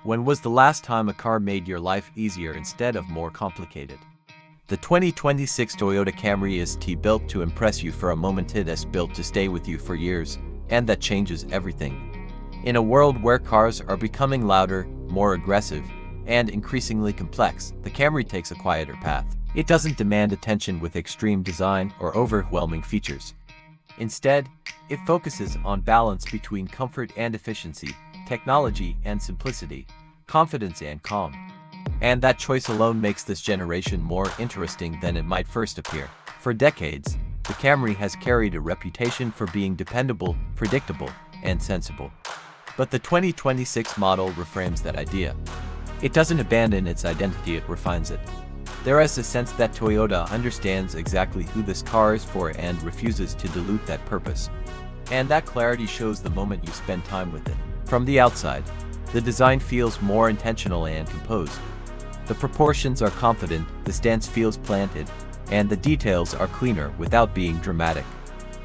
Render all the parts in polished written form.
When was the last time a car made your life easier instead of more complicated? The 2026 Toyota Camry is built to impress you for a moment. It is built to stay with you for years, and that changes everything. In a world where cars are becoming louder, more aggressive, and increasingly complex, the Camry takes a quieter path. It doesn't demand attention with extreme design or overwhelming features. Instead, it focuses on balance between comfort and efficiency, technology and simplicity, confidence and calm. And that choice alone makes this generation more interesting than it might first appear. For decades, the Camry has carried a reputation for being dependable, predictable, and sensible. But the 2026 model reframes that idea. It doesn't abandon its identity, it refines it. There is a sense that Toyota understands exactly who this car is for and refuses to dilute that purpose. And that clarity shows the moment you spend time with it. From the outside, the design feels more intentional and composed. The proportions are confident, the stance feels planted, and the details are cleaner without being dramatic.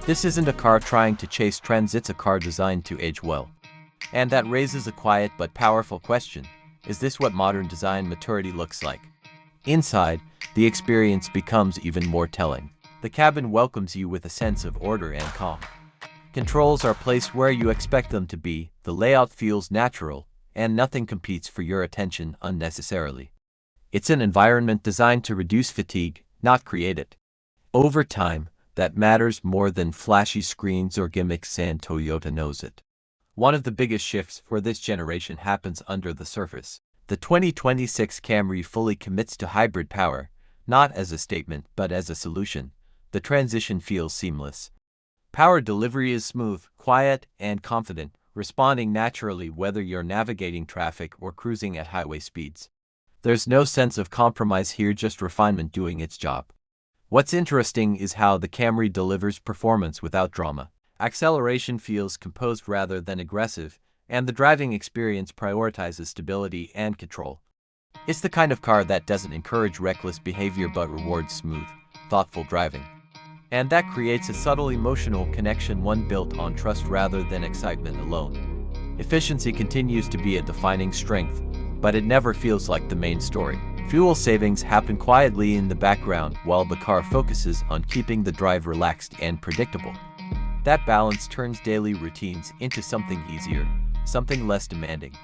This isn't a car trying to chase trends, it's a car designed to age well. And that raises a quiet but powerful question. Is this what modern design maturity looks like? Inside, the experience becomes even more telling. The cabin welcomes you with a sense of order and calm. Controls are placed where you expect them to be, the layout feels natural, and nothing competes for your attention unnecessarily. It's an environment designed to reduce fatigue, not create it. Over time, that matters more than flashy screens or gimmicks, and Toyota knows it. One of the biggest shifts for this generation happens under the surface. The 2026 Camry fully commits to hybrid power, not as a statement but as a solution. The transition feels seamless. Power delivery is smooth, quiet, and confident, responding naturally whether you're navigating traffic or cruising at highway speeds. There's no sense of compromise here, just refinement doing its job. What's interesting is how the Camry delivers performance without drama. Acceleration feels composed rather than aggressive, and the driving experience prioritizes stability and control. It's the kind of car that doesn't encourage reckless behavior but rewards smooth, thoughtful driving. And that creates a subtle emotional connection, one built on trust rather than excitement alone. Efficiency continues to be a defining strength, but it never feels like the main story. Fuel savings happen quietly in the background while the car focuses on keeping the drive relaxed and predictable. That balance turns daily routines into something easier, something less demanding.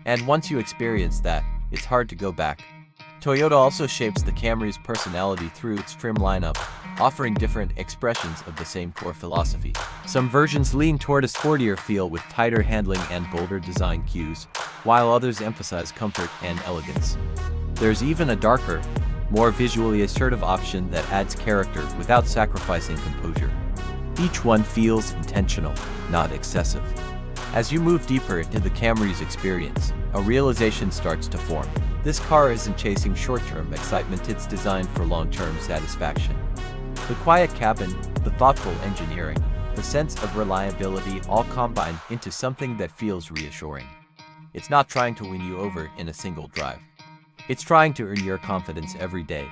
And once you experience that, it's hard to go back. Toyota also shapes the Camry's personality through its trim lineup, offering different expressions of the same core philosophy. Some versions lean toward a sportier feel with tighter handling and bolder design cues, while others emphasize comfort and elegance. There's even a darker, more visually assertive option that adds character without sacrificing composure. Each one feels intentional, not excessive. As you move deeper into the Camry's experience, a realization starts to form. This car isn't chasing short-term excitement, it's designed for long-term satisfaction. The quiet cabin, the thoughtful engineering, the sense of reliability all combine into something that feels reassuring. It's not trying to win you over in a single drive. It's trying to earn your confidence every day.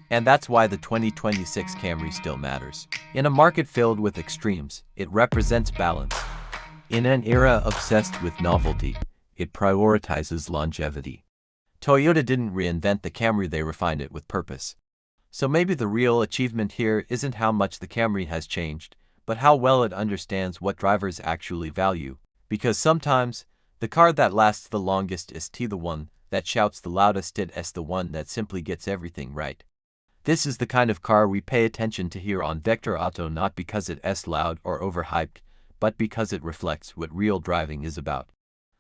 And that's why the 2026 Camry still matters. In a market filled with extremes, it represents balance. In an era obsessed with novelty, it prioritizes longevity. Toyota didn't reinvent the Camry, they refined it with purpose. So maybe the real achievement here isn't how much the Camry has changed, but how well it understands what drivers actually value. Because sometimes, the car that lasts the longest is the one that shouts the loudest, it's the one that simply gets everything right. This is the kind of car we pay attention to here on Vector Auto, not because it's loud or overhyped, but because it reflects what real driving is about.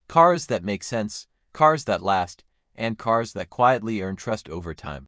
Cars that make sense, cars that last, and cars that quietly earn trust over time.